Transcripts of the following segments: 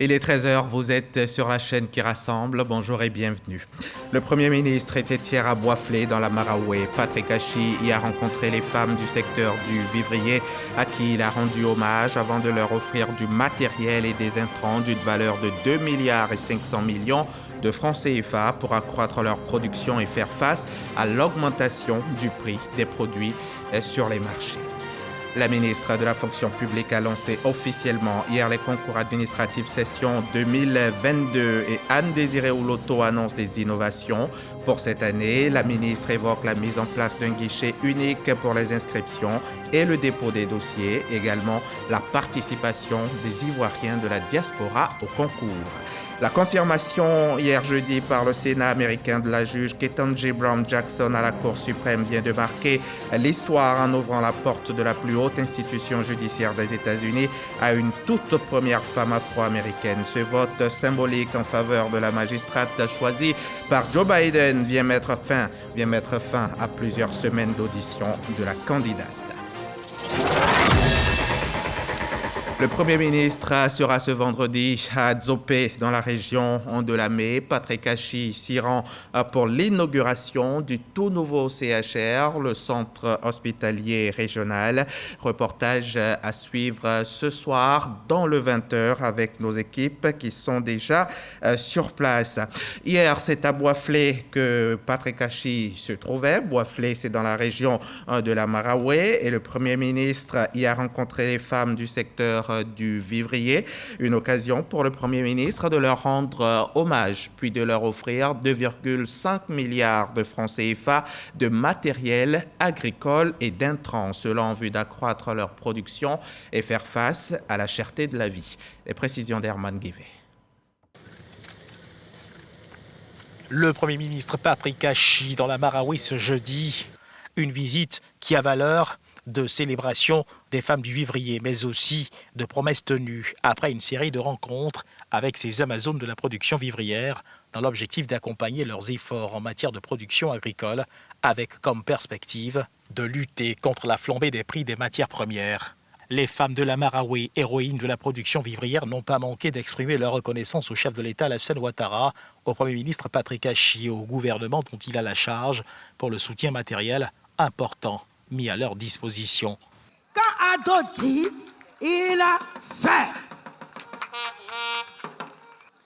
Il est 13 heures, vous êtes sur la chaîne qui rassemble. Bonjour et bienvenue. Le Premier ministre était hier à Boisflé dans la Maraoué. Patrick Achi y a rencontré les femmes du secteur du vivrier à qui il a rendu hommage avant de leur offrir du matériel et des intrants d'une valeur de 2 milliards et 500 millions de francs CFA pour accroître leur production et faire face à l'augmentation du prix des produits sur les marchés. La ministre de la fonction publique a lancé officiellement hier les concours administratifs session 2022 et Anne-Désirée Ouloto annonce des innovations. Pour cette année, la ministre évoque la mise en place d'un guichet unique pour les inscriptions et le dépôt des dossiers, également la participation des Ivoiriens de la diaspora au concours. La confirmation hier jeudi par le Sénat américain de la juge Ketanji Brown Jackson à la Cour suprême vient de marquer l'histoire en ouvrant la porte de la plus haute institution judiciaire des États-Unis à une toute première femme afro-américaine. Ce vote symbolique en faveur de la magistrate choisie par Joe Biden vient mettre fin à plusieurs semaines d'audition de la candidate. Le Premier ministre sera ce vendredi à Dzopé, dans la région de Lamé. Patrick Achi s'y rend pour l'inauguration du tout nouveau CHR, le centre hospitalier régional. Reportage à suivre ce soir dans le 20h avec nos équipes qui sont déjà sur place. Hier, c'est à Boisflé que Patrick Achi se trouvait. Boisflé, c'est dans la région de la Maraoué et le Premier ministre y a rencontré les femmes du secteur du vivrier, une occasion pour le Premier ministre de leur rendre hommage, puis de leur offrir 2,5 milliards de francs CFA de matériel agricole et d'intrants, cela en vue d'accroître leur production et faire face à la cherté de la vie. Les précisions d'Herman Guivet. Le Premier ministre Patrick Achi dans la Maraoué ce jeudi, une visite qui a valeur de célébration des femmes du vivrier, mais aussi de promesses tenues après une série de rencontres avec ces Amazones de la production vivrière dans l'objectif d'accompagner leurs efforts en matière de production agricole avec comme perspective de lutter contre la flambée des prix des matières premières. Les femmes de la Maraoué, héroïnes de la production vivrière, n'ont pas manqué d'exprimer leur reconnaissance au chef de l'État Alassane Ouattara, au Premier ministre Patrick Achi et au gouvernement dont il a la charge pour le soutien matériel important mis à leur disposition. Quand Ado dit, il a fait.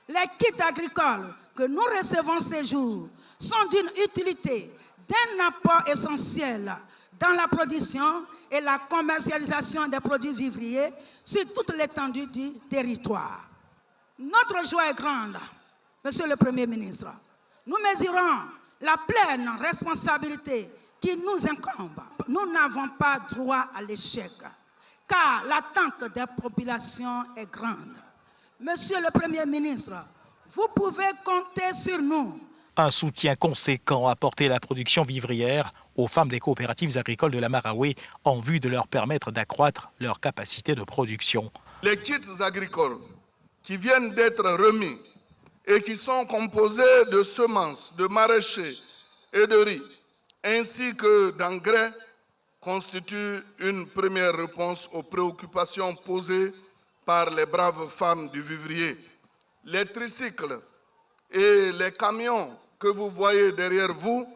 Les kits agricoles que nous recevons ces jours sont d'une utilité, d'un apport essentiel dans la production et la commercialisation des produits vivriers sur toute l'étendue du territoire. Notre joie est grande, Monsieur le Premier ministre. Nous mesurons la pleine responsabilité qui nous incombe. Nous n'avons pas droit à l'échec, car l'attente des populations est grande. Monsieur le Premier ministre, vous pouvez compter sur nous. Un soutien conséquent apporté à la production vivrière aux femmes des coopératives agricoles de la Maraoué en vue de leur permettre d'accroître leur capacité de production. Les kits agricoles qui viennent d'être remis et qui sont composés de semences, de maraîchers et de riz, ainsi que d'engrais, constituent une première réponse aux préoccupations posées par les braves femmes du vivrier. Les tricycles et les camions que vous voyez derrière vous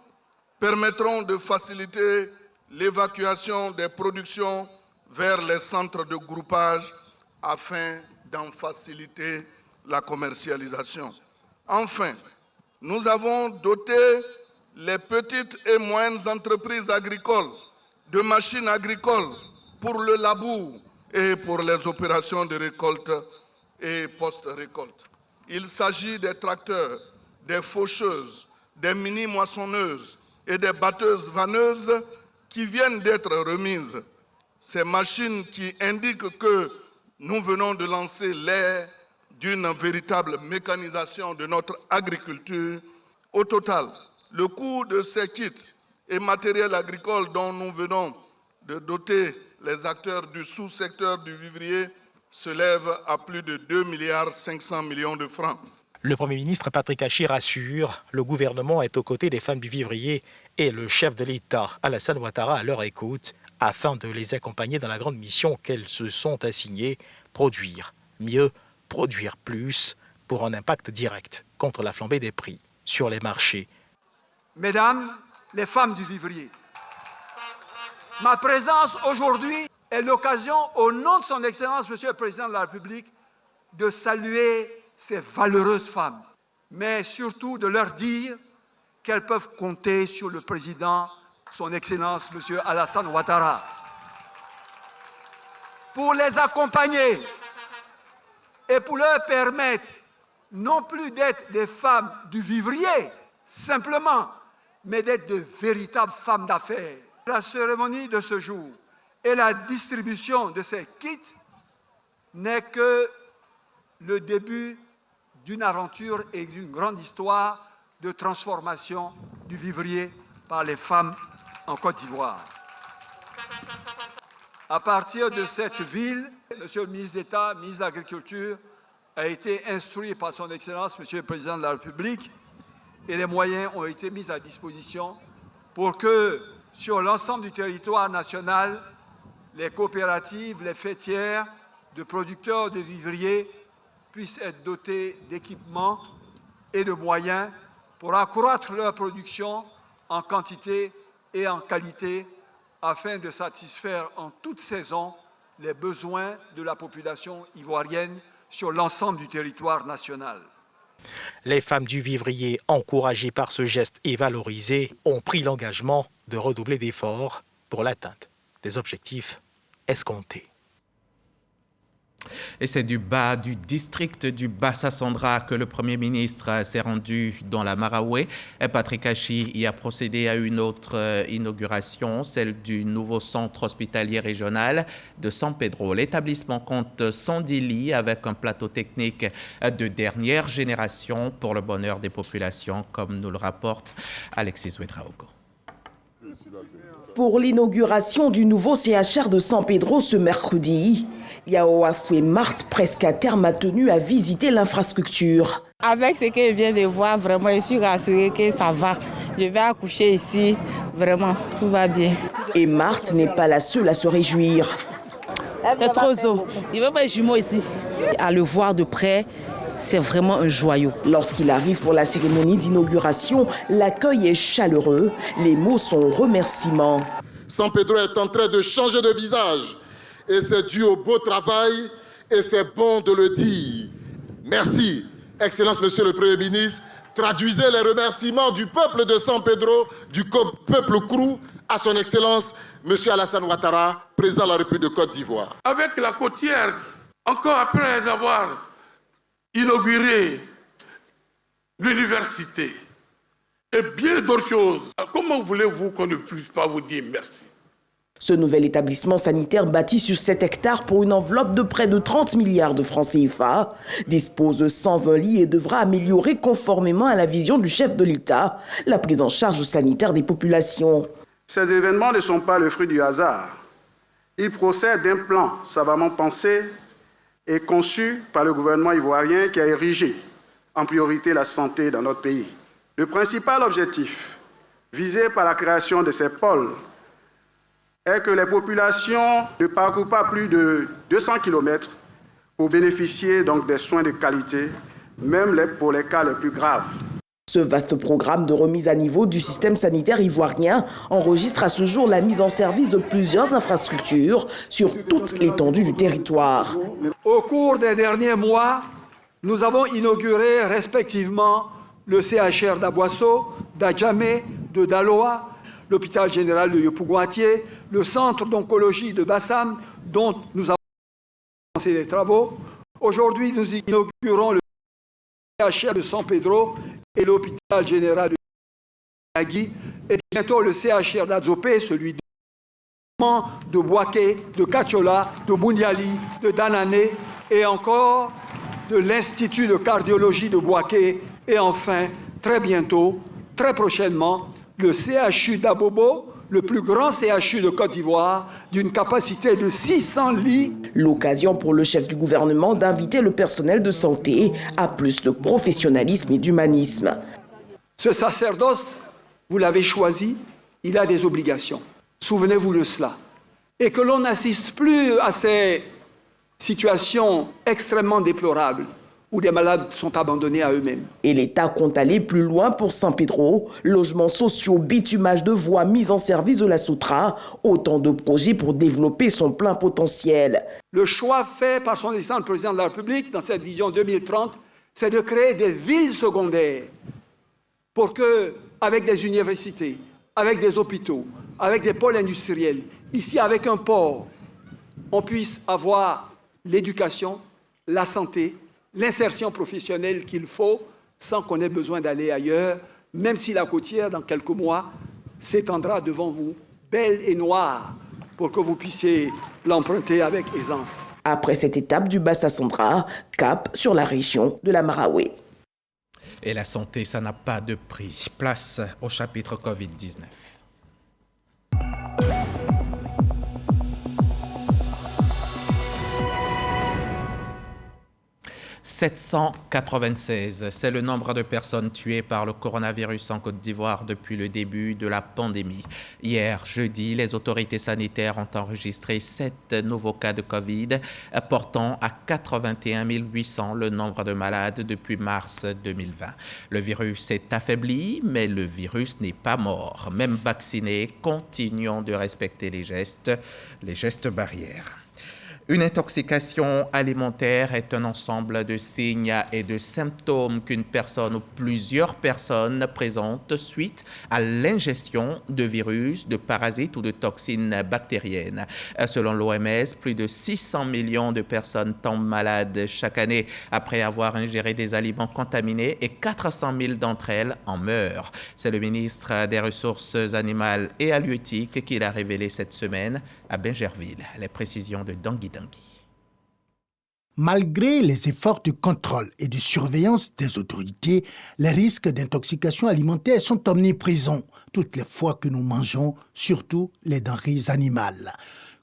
permettront de faciliter l'évacuation des productions vers les centres de groupage afin d'en faciliter la commercialisation. Enfin, nous avons doté les petites et moyennes entreprises agricoles de machines agricoles pour le labour et pour les opérations de récolte et post-récolte. Il s'agit des tracteurs, des faucheuses, des mini-moissonneuses et des batteuses vanneuses qui viennent d'être remises. Ces machines qui indiquent que nous venons de lancer l'ère d'une véritable mécanisation de notre agriculture. Au total, le coût de ces kits et matériels agricoles dont nous venons de doter les acteurs du sous-secteur du vivrier s'élève à plus de 2 milliards 500 millions de francs. Le Premier ministre Patrick Achi rassure, le gouvernement est aux côtés des femmes du vivrier et le chef de l'État, Alassane Ouattara, à leur écoute, afin de les accompagner dans la grande mission qu'elles se sont assignées, produire mieux produire plus pour un impact direct contre la flambée des prix sur les marchés. Mesdames, les femmes du vivrier, ma présence aujourd'hui est l'occasion, au nom de son Excellence, Monsieur le Président de la République, de saluer ces valeureuses femmes, mais surtout de leur dire qu'elles peuvent compter sur le Président, son Excellence, Monsieur Alassane Ouattara, pour les accompagner et pour leur permettre non plus d'être des femmes du vivrier, simplement, mais d'être de véritables femmes d'affaires. La cérémonie de ce jour et la distribution de ces kits n'est que le début d'une aventure et d'une grande histoire de transformation du vivrier par les femmes en Côte d'Ivoire. À partir de cette ville, Monsieur le ministre d'État, ministre de l'Agriculture, a été instruit par son Excellence, Monsieur le Président de la République, et les moyens ont été mis à disposition pour que, sur l'ensemble du territoire national, les coopératives, les fêtières de producteurs de vivriers puissent être dotés d'équipements et de moyens pour accroître leur production en quantité et en qualité afin de satisfaire en toute saison les besoins de la population ivoirienne sur l'ensemble du territoire national. Les femmes du vivrier, encouragées par ce geste et valorisées, ont pris l'engagement de redoubler d'efforts pour l'atteinte des objectifs escomptés. Et c'est du district du Bassa-Sandra que le Premier ministre s'est rendu dans la Maraoué. Et Patrick Achi y a procédé à une autre inauguration, celle du nouveau centre hospitalier régional de San Pedro. L'établissement compte 110 lits avec un plateau technique de dernière génération pour le bonheur des populations, comme nous le rapporte Alexis Ouedraogo. Pour l'inauguration du nouveau CHR de San Pedro ce mercredi, Yao Afoué Marthe, presque à terme, a tenu à visiter l'infrastructure. Avec ce que je viens de voir, vraiment, je suis rassurée que ça va. Je vais accoucher ici, vraiment, tout va bien. Et Marthe n'est pas la seule à se réjouir. C'est trop beau. Il veut pas les jumeaux ici. À le voir de près, c'est vraiment un joyau. Lorsqu'il arrive pour la cérémonie d'inauguration, l'accueil est chaleureux. Les mots sont remerciements. San Pedro est en train de changer de visage. Et c'est dû au beau travail et c'est bon de le dire. Merci, Excellence Monsieur le Premier ministre. Traduisez les remerciements du peuple de San Pedro, du peuple Krou, à son Excellence Monsieur Alassane Ouattara, président de la République de Côte d'Ivoire. Avec la côtière, encore après avoir inauguré l'université et bien d'autres choses, comment voulez-vous qu'on ne puisse pas vous dire merci? Ce nouvel établissement sanitaire bâti sur 7 hectares pour une enveloppe de près de 30 milliards de francs CFA dispose de 120 lits et devra améliorer conformément à la vision du chef de l'État la prise en charge sanitaire des populations. Ces événements ne sont pas le fruit du hasard. Ils procèdent d'un plan savamment pensé et conçu par le gouvernement ivoirien qui a érigé en priorité la santé dans notre pays. Le principal objectif visé par la création de ces pôles est que les populations ne parcourent pas plus de 200 km pour bénéficier donc des soins de qualité, même pour les cas les plus graves. Ce vaste programme de remise à niveau du système sanitaire ivoirien enregistre à ce jour la mise en service de plusieurs infrastructures sur toute l'étendue du territoire. Au cours des derniers mois, nous avons inauguré respectivement le CHR d'Aboisseau, d'Adjamé, de Daloa, l'hôpital général de Yopougontier, le centre d'oncologie de Bassam, dont nous avons commencé les travaux. Aujourd'hui, nous inaugurons le CHR de San Pedro et l'hôpital général de Nagui, et bientôt le CHR d'Adzopé, celui de Bouaké, de Katiola, de Bouniali, de Danané, et encore de l'Institut de cardiologie de Bouaké, et enfin, très bientôt, très prochainement, le CHU d'Abobo, le plus grand CHU de Côte d'Ivoire, d'une capacité de 600 lits. L'occasion pour le chef du gouvernement d'inviter le personnel de santé à plus de professionnalisme et d'humanisme. Ce sacerdoce, vous l'avez choisi, il a des obligations. Souvenez-vous de cela. Et que l'on n'assiste plus à ces Situation extrêmement déplorable où des malades sont abandonnés à eux-mêmes. Et l'État compte aller plus loin pour San Pedro. Logements sociaux, bitumage de voies, mise en service de la Soutra. Autant de projets pour développer son plein potentiel. Le choix fait par son excellence le président de la République dans cette vision 2030, c'est de créer des villes secondaires pour que, avec des universités, avec des hôpitaux, avec des pôles industriels, ici avec un port, on puisse avoir l'éducation, la santé, l'insertion professionnelle qu'il faut sans qu'on ait besoin d'aller ailleurs, même si la côtière, dans quelques mois, s'étendra devant vous, belle et noire, pour que vous puissiez l'emprunter avec aisance. Après cette étape du Bassa-Centra, cap sur la région de la Maraoué. Et la santé, ça n'a pas de prix. Place au chapitre Covid-19. 796, c'est le nombre de personnes tuées par le coronavirus en Côte d'Ivoire depuis le début de la pandémie. Hier, jeudi, les autorités sanitaires ont enregistré 7 nouveaux cas de Covid, portant à 81 800 le nombre de malades depuis mars 2020. Le virus est affaibli, mais le virus n'est pas mort. Même vaccinés, continuons de respecter les gestes barrières. Une intoxication alimentaire est un ensemble de signes et de symptômes qu'une personne ou plusieurs personnes présentent suite à l'ingestion de virus, de parasites ou de toxines bactériennes. Selon l'OMS, plus de 600 millions de personnes tombent malades chaque année après avoir ingéré des aliments contaminés et 400 000 d'entre elles en meurent. C'est le ministre des Ressources animales et halieutiques qui l'a révélé cette semaine à Bingerville. Les précisions de Dangui. Malgré les efforts de contrôle et de surveillance des autorités, les risques d'intoxication alimentaire sont omniprésents toutes les fois que nous mangeons, surtout les denrées animales.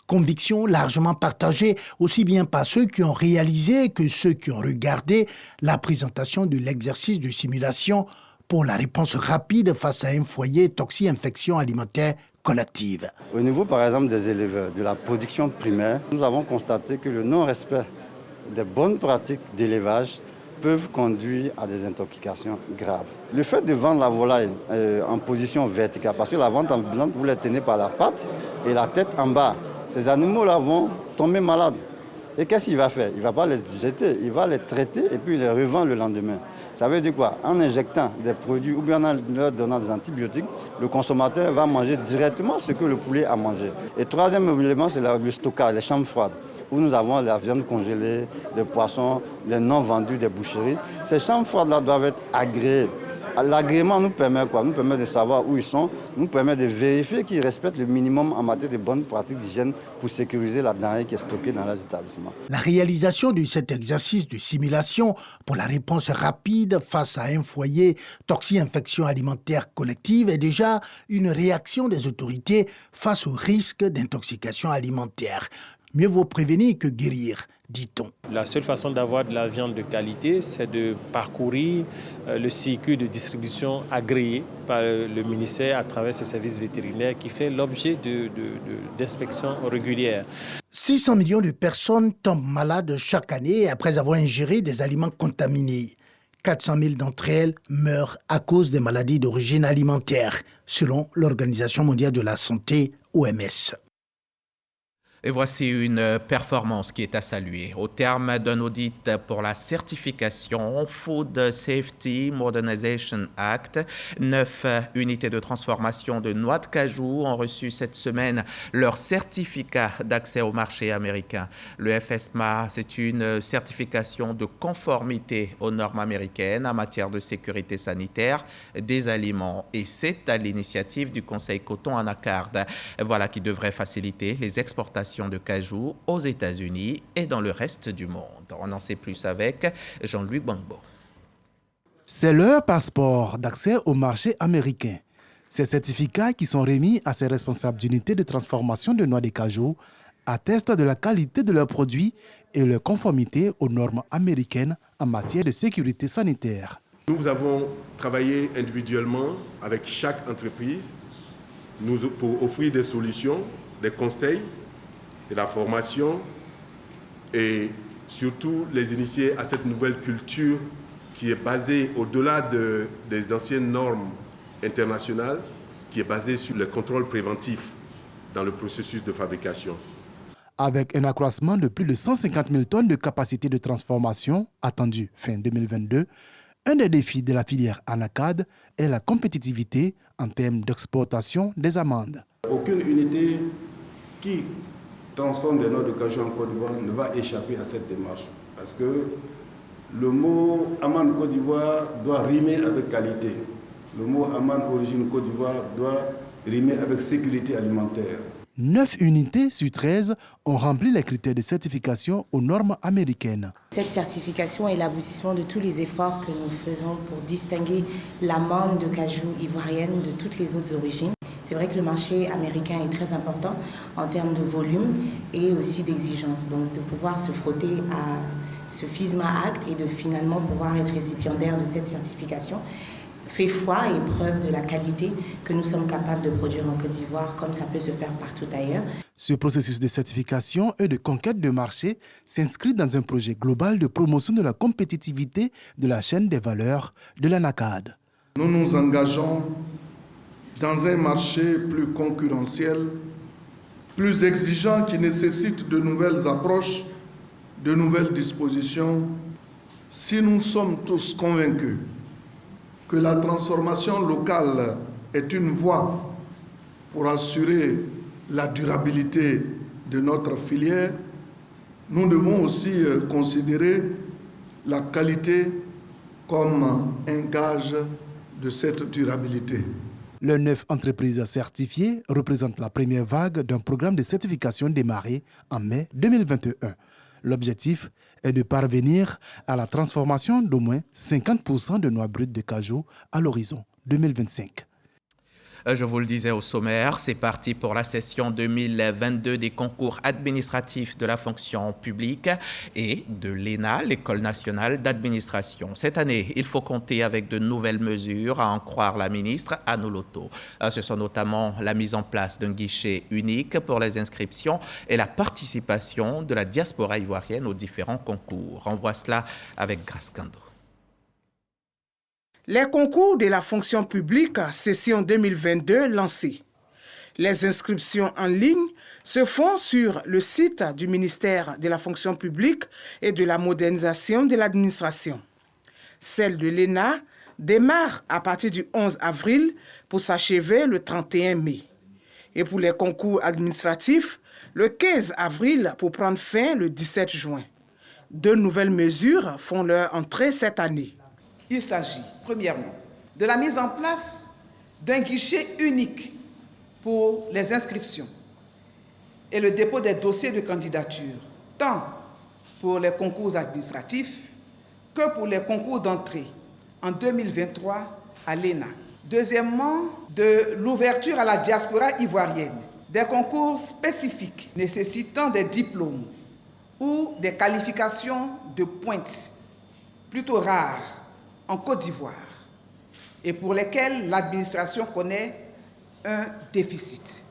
Conviction largement partagée aussi bien par ceux qui ont réalisé que ceux qui ont regardé la présentation de l'exercice de simulation pour la réponse rapide face à un foyer toxi-infection alimentaire collective. Au niveau, par exemple, des éleveurs, de la production primaire, nous avons constaté que le non-respect des bonnes pratiques d'élevage peuvent conduire à des intoxications graves. Le fait de vendre la volaille en position verticale, parce que la vente ambulante, vous les tenez par la patte et la tête en bas, ces animaux-là vont tomber malades. Et qu'est-ce qu'il va faire? Il ne va pas les jeter, il va les traiter et puis les revendre le lendemain. Ça veut dire quoi? En injectant des produits ou bien en leur donnant des antibiotiques, le consommateur va manger directement ce que le poulet a mangé. Et troisième élément, c'est le stockage, les chambres froides, où nous avons la viande congelée, les poissons, les non vendus des boucheries. Ces chambres froides-là doivent être agréées. L'agrément nous permet quoi? Nous permet de savoir où ils sont, nous permet de vérifier qu'ils respectent le minimum en matière de bonnes pratiques d'hygiène pour sécuriser la denrée qui est stockée dans leurs établissements. La réalisation de cet exercice de simulation pour la réponse rapide face à un foyer toxi-infection alimentaire collective est déjà une réaction des autorités face au risque d'intoxication alimentaire. Mieux vaut prévenir que guérir, dit-on. La seule façon d'avoir de la viande de qualité, c'est de parcourir le circuit de distribution agréé par le ministère à travers ses services vétérinaires qui fait l'objet d'inspections régulières. 600 millions de personnes tombent malades chaque année après avoir ingéré des aliments contaminés. 400 000 d'entre elles meurent à cause des maladies d'origine alimentaire, selon l'Organisation mondiale de la santé, OMS. Et voici une performance qui est à saluer. Au terme d'un audit pour la certification Food Safety Modernization Act, 9 unités de transformation de noix de cajou ont reçu cette semaine leur certificat d'accès au marché américain. Le FSMA, c'est une certification de conformité aux normes américaines en matière de sécurité sanitaire des aliments. Et c'est à l'initiative du Conseil Coton Anacarde. Voilà qui devrait faciliter les exportations de cajou aux États-Unis et dans le reste du monde. On en sait plus avec Jean-Louis Bangbo. C'est leur passeport d'accès au marché américain. Ces certificats qui sont remis à ces responsables d'unités de transformation de noix de cajou attestent de la qualité de leurs produits et leur conformité aux normes américaines en matière de sécurité sanitaire. Nous avons travaillé individuellement avec chaque entreprise pour offrir des solutions, des conseils, de la formation et surtout les initier à cette nouvelle culture qui est basée au-delà des anciennes normes internationales, qui est basée sur le contrôle préventif dans le processus de fabrication. Avec un accroissement de plus de 150 000 tonnes de capacité de transformation attendu fin 2022, un des défis de la filière Anacad est la compétitivité en termes d'exportation des amandes. Aucune unité qui transforme des noix de cajou en Côte d'Ivoire ne va échapper à cette démarche. Parce que le mot amande Côte d'Ivoire doit rimer avec qualité. Le mot amande origine Côte d'Ivoire doit rimer avec sécurité alimentaire. 9 unités sur 13 ont rempli les critères de certification aux normes américaines. Cette certification est l'aboutissement de tous les efforts que nous faisons pour distinguer l'amande de cajou ivoirienne de toutes les autres origines. C'est vrai que le marché américain est très important en termes de volume et aussi d'exigence. Donc de pouvoir se frotter à ce FISMA Act et de finalement pouvoir être récipiendaire de cette certification fait foi et preuve de la qualité que nous sommes capables de produire en Côte d'Ivoire, comme ça peut se faire partout ailleurs. Ce processus de certification et de conquête de marché s'inscrit dans un projet global de promotion de la compétitivité de la chaîne des valeurs de l'Anacad. Nous nous engageons dans un marché plus concurrentiel, plus exigeant, qui nécessite de nouvelles approches, de nouvelles dispositions. Si nous sommes tous convaincus que la transformation locale est une voie pour assurer la durabilité de notre filière, nous devons aussi considérer la qualité comme un gage de cette durabilité. Les 9 entreprises certifiées représentent la première vague d'un programme de certification démarré en mai 2021. L'objectif est de parvenir à la transformation d'au moins 50% de noix brutes de cajou à l'horizon 2025. Je vous le disais au sommaire, c'est parti pour la session 2022 des concours administratifs de la fonction publique et de l'ENA, l'École nationale d'administration. Cette année, il faut compter avec de nouvelles mesures, à en croire la ministre Anne Oloto. Ce sont notamment la mise en place d'un guichet unique pour les inscriptions et la participation de la diaspora ivoirienne aux différents concours. On voit cela avec Grace Kando. Les concours de la fonction publique, session 2022 lancée. Les inscriptions en ligne se font sur le site du ministère de la fonction publique et de la modernisation de l'administration. Celle de l'ENA démarre à partir du 11 avril pour s'achever le 31 mai. Et pour les concours administratifs, le 15 avril pour prendre fin le 17 juin. 2 nouvelles mesures font leur entrée cette année. Il s'agit, premièrement, de la mise en place d'un guichet unique pour les inscriptions et le dépôt des dossiers de candidature, tant pour les concours administratifs que pour les concours d'entrée en 2023 à l'ENA. Deuxièmement, de l'ouverture à la diaspora ivoirienne, des concours spécifiques nécessitant des diplômes ou des qualifications de pointe plutôt rares en Côte d'Ivoire et pour lesquels l'administration connaît un déficit.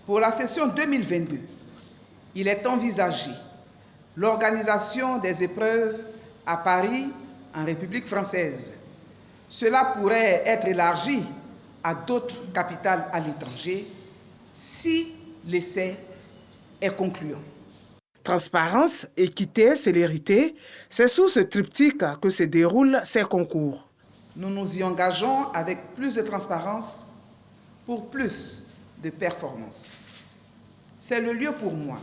Pour la session 2022, il est envisagé l'organisation des épreuves à Paris, en République française. Cela pourrait être élargi à d'autres capitales à l'étranger si l'essai est concluant. Transparence, équité, célérité, c'est sous ce triptyque que se déroulent ces concours. Nous nous y engageons avec plus de transparence pour plus de performance. C'est le lieu pour moi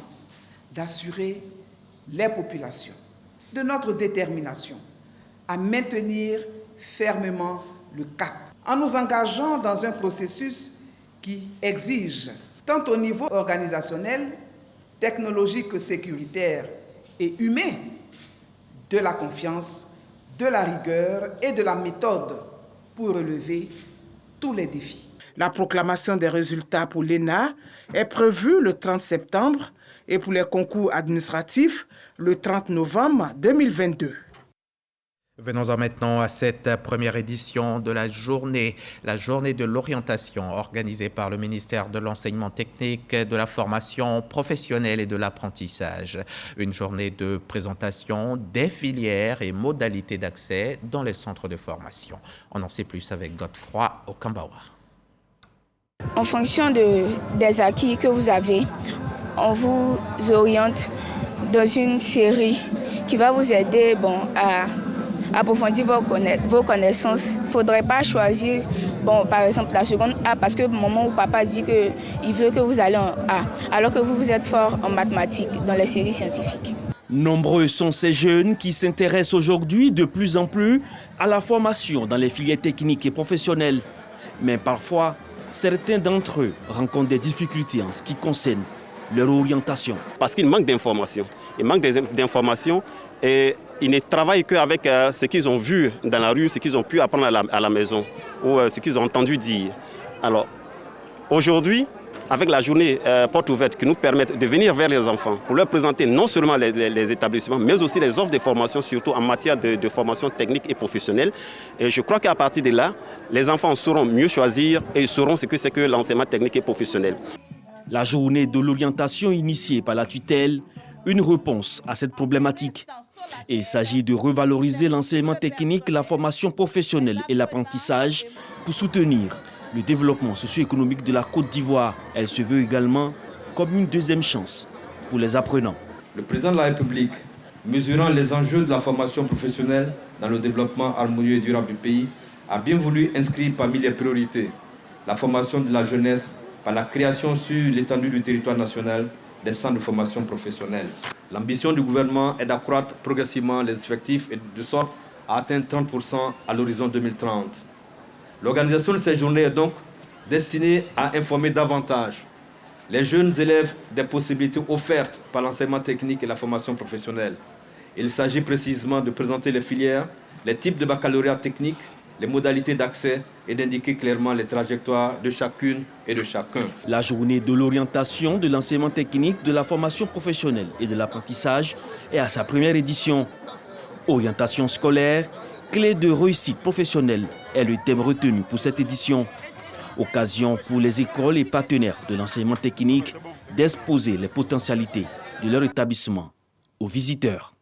d'assurer les populations de notre détermination à maintenir fermement le cap, en nous engageant dans un processus qui exige, tant au niveau organisationnel, technologique que sécuritaire et humain, de la confiance, de la rigueur et de la méthode pour relever tous les défis. La proclamation des résultats pour l'ENA est prévue le 30 septembre et pour les concours administratifs le 30 novembre 2022. Venons-en maintenant à cette première édition de la journée de l'orientation organisée par le ministère de l'Enseignement technique, de la formation professionnelle et de l'apprentissage. Une journée de présentation des filières et modalités d'accès dans les centres de formation. On en sait plus avec Godefroy Okambawa. En fonction des acquis que vous avez, on vous oriente dans une série qui va vous aider à approfondir vos connaissances. Il ne faudrait pas choisir, par exemple, la seconde A parce que maman ou papa dit qu'il veut que vous allez en A, alors que vous êtes fort en mathématiques dans les séries scientifiques. Nombreux sont ces jeunes qui s'intéressent aujourd'hui de plus en plus à la formation dans les filières techniques et professionnelles. Mais parfois, certains d'entre eux rencontrent des difficultés en ce qui concerne leur orientation. Parce qu'il manque d'informations. Il manque d'informations et ils ne travaillent qu'avec ce qu'ils ont vu dans la rue, ce qu'ils ont pu apprendre à la maison ou ce qu'ils ont entendu dire. Alors, aujourd'hui, avec la journée porte ouverte qui nous permet de venir vers les enfants pour leur présenter non seulement les établissements, mais aussi les offres de formation, surtout en matière de formation technique et professionnelle. Et je crois qu'à partir de là, les enfants sauront mieux choisir et ils sauront ce que c'est que l'enseignement technique et professionnel. La journée de l'orientation initiée par la tutelle, une réponse à cette problématique. Et il s'agit de revaloriser l'enseignement technique, la formation professionnelle et l'apprentissage pour soutenir le développement socio-économique de la Côte d'Ivoire. Elle se veut également comme une deuxième chance pour les apprenants. Le président de la République, mesurant les enjeux de la formation professionnelle dans le développement harmonieux et durable du pays, a bien voulu inscrire parmi les priorités la formation de la jeunesse par la création sur l'étendue du territoire national des centres de formation professionnelle. L'ambition du gouvernement est d'accroître progressivement les effectifs et de sorte à atteindre 30% à l'horizon 2030. L'organisation de ces journées est donc destinée à informer davantage les jeunes élèves des possibilités offertes par l'enseignement technique et la formation professionnelle. Il s'agit précisément de présenter les filières, les types de baccalauréat technique, les modalités d'accès et d'indiquer clairement les trajectoires de chacune et de chacun. La journée de l'orientation, de l'enseignement technique, de la formation professionnelle et de l'apprentissage est à sa première édition. Orientation scolaire, clé de réussite professionnelle est le thème retenu pour cette édition. Occasion pour les écoles et partenaires de l'enseignement technique d'exposer les potentialités de leur établissement aux visiteurs.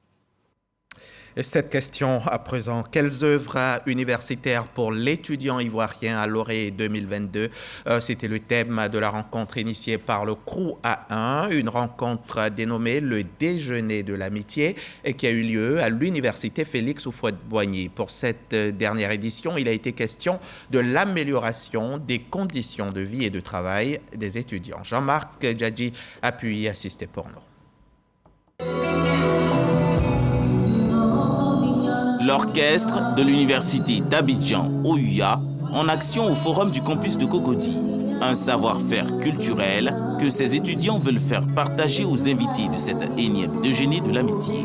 Et cette question à présent, quelles œuvres universitaires pour l'étudiant ivoirien à lauréat 2022? C'était le thème de la rencontre initiée par le CROU A1, une rencontre dénommée le déjeuner de l'amitié et qui a eu lieu à l'université Félix Houphouët-Boigny. Pour cette dernière édition, il a été question de l'amélioration des conditions de vie et de travail des étudiants. Jean-Marc Djadji a pu y assister pour nous. L'orchestre de l'université d'Abidjan, OUA, en action au forum du campus de Cocody. Un savoir-faire culturel que ces étudiants veulent faire partager aux invités de cette énième déjeuner de l'amitié.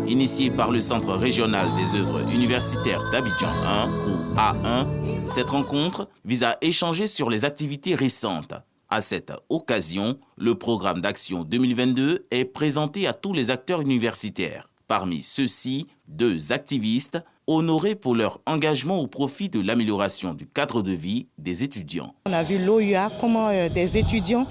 Initié par le Centre régional des œuvres universitaires d'Abidjan 1, ou A1, cette rencontre vise à échanger sur les activités récentes. À cette occasion, le programme d'action 2022 est présenté à tous les acteurs universitaires. Parmi ceux-ci, 2 activistes honorés pour leur engagement au profit de l'amélioration du cadre de vie des étudiants. On a vu l'OUA, comment des étudiants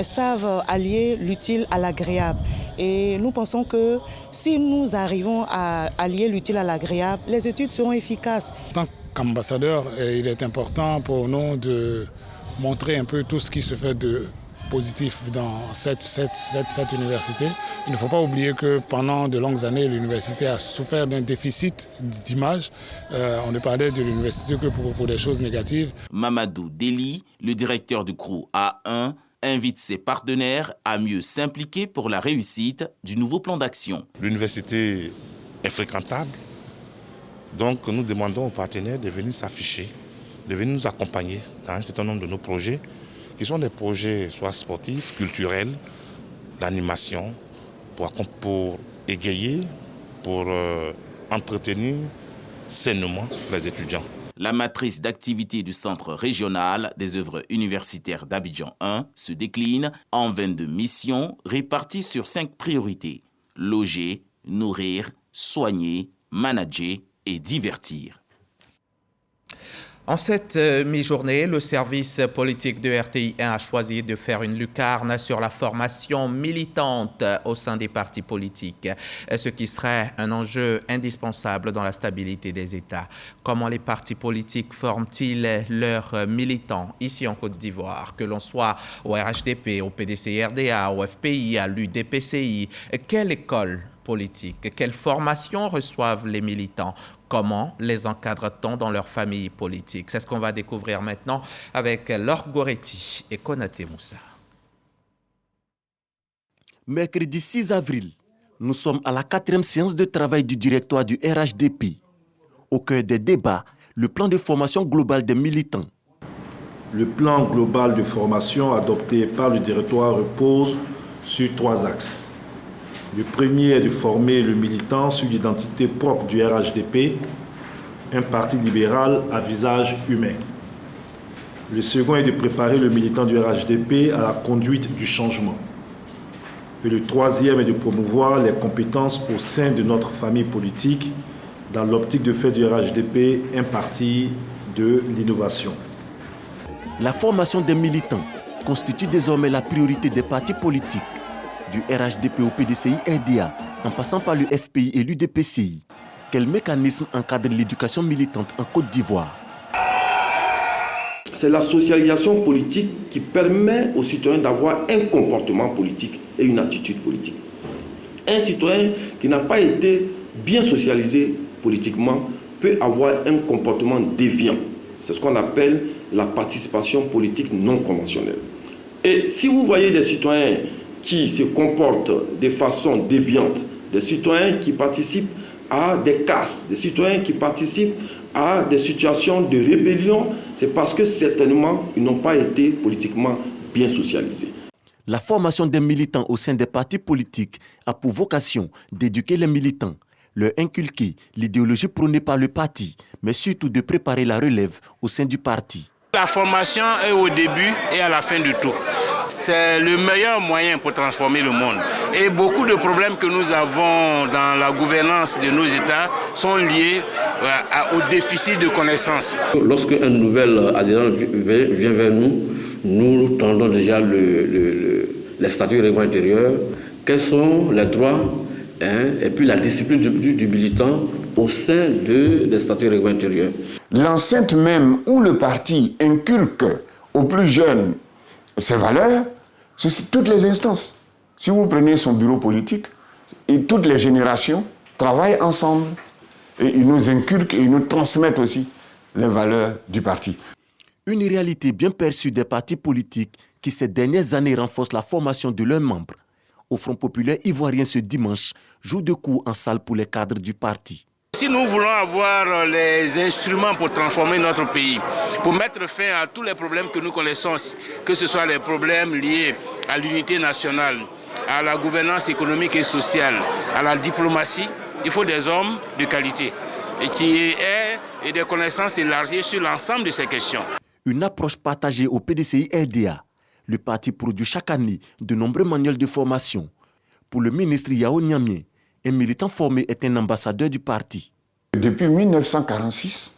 savent allier l'utile à l'agréable. Et nous pensons que si nous arrivons à allier l'utile à l'agréable, les études seront efficaces. En tant qu'ambassadeur, il est important pour nous de montrer un peu tout ce qui se fait de positif dans cette université. Il ne faut pas oublier que pendant de longues années, l'université a souffert d'un déficit d'image. On ne parlait de l'université que pour des choses négatives. Mamadou Deli, le directeur du CROU A1, invite ses partenaires à mieux s'impliquer pour la réussite du nouveau plan d'action. L'université est fréquentable, donc nous demandons aux partenaires de venir s'afficher, de venir nous accompagner dans un certain nombre de nos projets, qui sont des projets soit sportifs, culturels, d'animation, pour égayer, pour entretenir sainement les étudiants. La matrice d'activité du Centre régional des œuvres universitaires d'Abidjan 1 se décline en 22 missions réparties sur 5 priorités. Loger, nourrir, soigner, manager et divertir. En cette mi-journée, le service politique de RTI1 a choisi de faire une lucarne sur la formation militante au sein des partis politiques, ce qui serait un enjeu indispensable dans la stabilité des États. Comment les partis politiques forment-ils leurs militants ici en Côte d'Ivoire, que l'on soit au RHDP, au PDC-RDA, au FPI, à l'UDPCI? Quelle école politique, quelle formation reçoivent les militants? Comment les encadre-t-on dans leur famille politique? C'est ce qu'on va découvrir maintenant avec Laure Goretti et Konaté Moussa. Mercredi 6 avril, nous sommes à la 4e séance de travail du directoire du RHDP. Au cœur des débats, le plan de formation globale des militants. Le plan global de formation adopté par le directoire repose sur 3 axes. Le premier est de former le militant sur l'identité propre du RHDP, un parti libéral à visage humain. Le second est de préparer le militant du RHDP à la conduite du changement. Et le troisième est de promouvoir les compétences au sein de notre famille politique dans l'optique de faire du RHDP un parti de l'innovation. La formation des militants constitue désormais la priorité des partis politiques, du RHDP au PDCI-RDA, en passant par le FPI et l'UDPCI. Quel mécanisme encadre l'éducation militante en Côte d'Ivoire? C'est la socialisation politique qui permet aux citoyens d'avoir un comportement politique et une attitude politique. Un citoyen qui n'a pas été bien socialisé politiquement peut avoir un comportement déviant. C'est ce qu'on appelle la participation politique non conventionnelle. Et si vous voyez des citoyens qui se comportent de façon déviante, des citoyens qui participent à des casses, des citoyens qui participent à des situations de rébellion, c'est parce que certainement ils n'ont pas été politiquement bien socialisés. La formation des militants au sein des partis politiques a pour vocation d'éduquer les militants, leur inculquer l'idéologie prônée par le parti, mais surtout de préparer la relève au sein du parti. La formation est au début et à la fin du tout. C'est le meilleur moyen pour transformer le monde. Et beaucoup de problèmes que nous avons dans la gouvernance de nos États sont liés au déficit de connaissances. Lorsque un nouvel adhérent vient vers nous, nous tendons déjà les statuts et règlements intérieurs, quels sont les droits et puis la discipline du militant au sein des statuts et règlements intérieurs. L'enceinte même où le parti inculque aux plus jeunes ces valeurs, c'est toutes les instances. Si vous prenez son bureau politique, et toutes les générations travaillent ensemble. Et ils nous inculquent et ils nous transmettent aussi les valeurs du parti. Une réalité bien perçue des partis politiques qui ces dernières années renforcent la formation de leurs membres. Au Front populaire ivoirien ce dimanche, jour de cours en salle pour les cadres du parti. Si nous voulons avoir les instruments pour transformer notre pays, pour mettre fin à tous les problèmes que nous connaissons, que ce soit les problèmes liés à l'unité nationale, à la gouvernance économique et sociale, à la diplomatie, il faut des hommes de qualité et qui aient des connaissances élargies sur l'ensemble de ces questions. Une approche partagée au PDCI-RDA. Le parti produit chaque année de nombreux manuels de formation. Pour le ministre Yao Niamien, un militant formé est un ambassadeur du parti. Depuis 1946,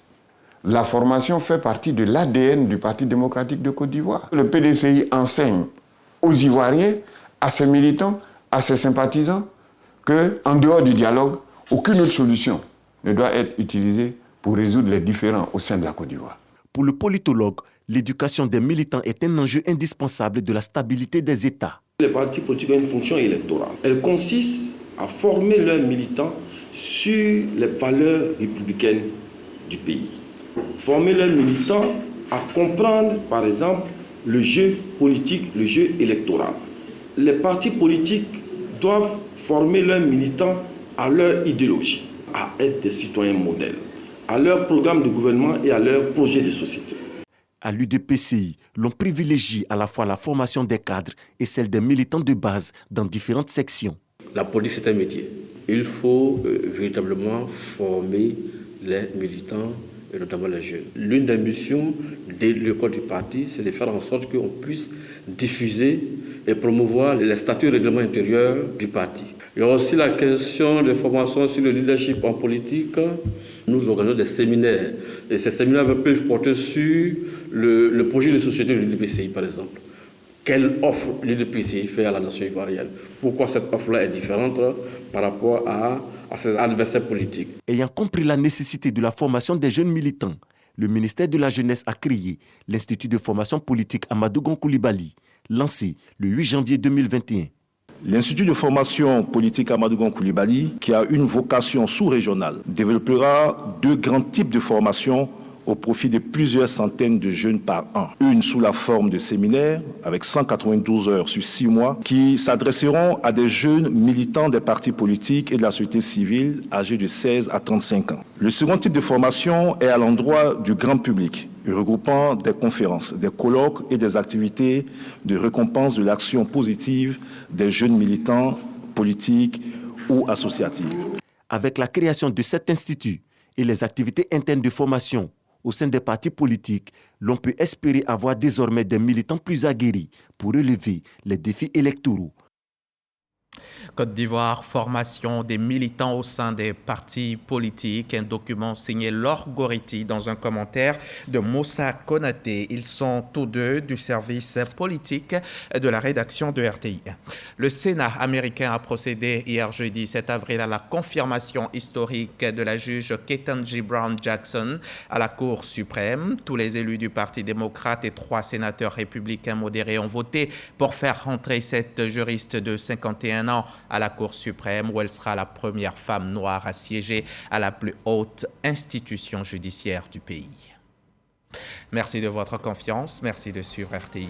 la formation fait partie de l'ADN du Parti démocratique de Côte d'Ivoire. Le PDCI enseigne aux Ivoiriens, à ses militants, à ses sympathisants, qu'en dehors du dialogue, aucune autre solution ne doit être utilisée pour résoudre les différends au sein de la Côte d'Ivoire. Pour le politologue, l'éducation des militants est un enjeu indispensable de la stabilité des États. Les partis politiques ont une fonction électorale. Elle consiste à former leurs militants sur les valeurs républicaines du pays. Former leurs militants à comprendre, par exemple, le jeu politique, le jeu électoral. Les partis politiques doivent former leurs militants à leur idéologie, à être des citoyens modèles, à leur programme de gouvernement et à leur projet de société. À l'UDPCI, l'on privilégie à la fois la formation des cadres et celle des militants de base dans différentes sections. La politique, c'est un métier. Il faut véritablement former les militants et notamment les jeunes. L'une des missions de l'école du parti, c'est de faire en sorte qu'on puisse diffuser et promouvoir les statuts et règlements intérieurs du parti. Il y a aussi la question de formation sur le leadership en politique. Nous organisons des séminaires. Et ces séminaires peuvent porter sur le projet de société de l'UDPCI, par exemple. Quelle offre l'UDPCI fait à la nation ivoirienne? Pourquoi cette offre-là est différente par rapport à ses adversaires politiques? Ayant compris la nécessité de la formation des jeunes militants, le ministère de la Jeunesse a créé l'Institut de formation politique Amadou Gon Coulibaly, lancé le 8 janvier 2021. L'Institut de formation politique Amadou Gon Coulibaly, qui a une vocation sous-régionale, développera 2 grands types de formations au profit de plusieurs centaines de jeunes par an. Une sous la forme de séminaires, avec 192 heures sur 6 mois, qui s'adresseront à des jeunes militants des partis politiques et de la société civile âgés de 16 à 35 ans. Le second type de formation est à l'endroit du grand public, regroupant des conférences, des colloques et des activités de récompense de l'action positive des jeunes militants politiques ou associatifs. Avec la création de cet institut et les activités internes de formation au sein des partis politiques, l'on peut espérer avoir désormais des militants plus aguerris pour relever les défis électoraux. Côte d'Ivoire, formation des militants au sein des partis politiques. Un document signé Laure Goriti dans un commentaire de Moussa Konaté. Ils sont tous deux du service politique de la rédaction de RTI. Le Sénat américain a procédé hier jeudi 7 avril à la confirmation historique de la juge Ketanji Brown Jackson à la Cour suprême. Tous les élus du Parti démocrate et 3 sénateurs républicains modérés ont voté pour faire rentrer cette juriste de 51 ans à la Cour suprême, où elle sera la première femme noire à siéger à la plus haute institution judiciaire du pays. Merci de votre confiance. Merci de suivre RTI.